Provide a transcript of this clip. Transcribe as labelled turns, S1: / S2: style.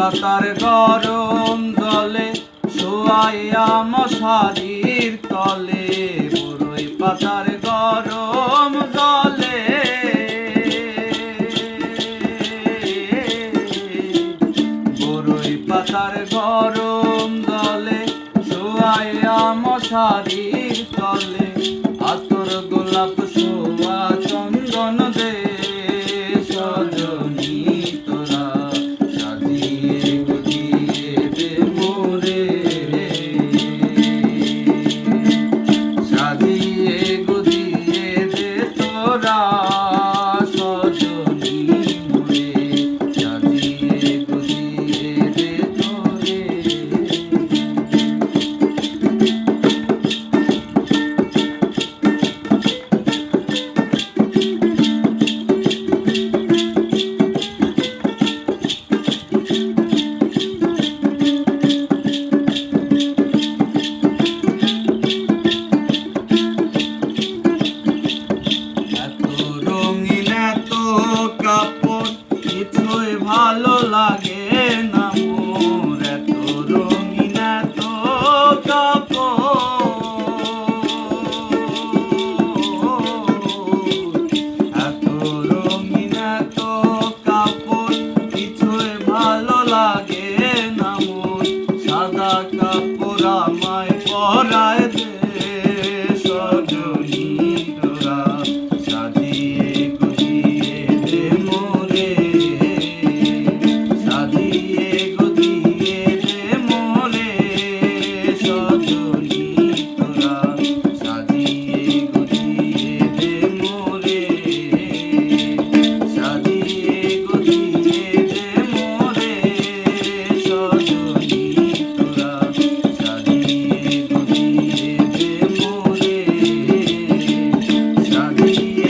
S1: পাতার গরম জলে শোয়াইয়া মশারির তলে, বড়ই পাতার গরম জলে বড়ই পাতার গরম জলে শোয়াইয়া মশারির তলে, আতর গোলাপ শোয়া চন্দন দে সজনী তোরা সাজিয়ে গুজিয়ে দে মোরে, সাজিয়ে গুজিয়ে দে তোরা সজনী মোরে, সাজিয়ে গুজিয়ে দে তোরে। কাপড় কিছুই ভালো লাগে না মোর, এত রঙিন এত এত রঙিন এত কাপড় কিছুই ভালো লাগে না মোর, সাদা কাপড় আমায় পরায় দে সজনী তোরা সাজিয়ে গুজিয়ে দে মোরে, সাজিয়ে গুজিয়ে দে মোরে সজনী তোরা সাজিয়ে গুজিয়ে দে মোরে, সাজিয়ে গুজিয়ে দে মোরে সজনী তোরা সাজিয়ে গুজিয়ে দে মোরে, সাজিয়ে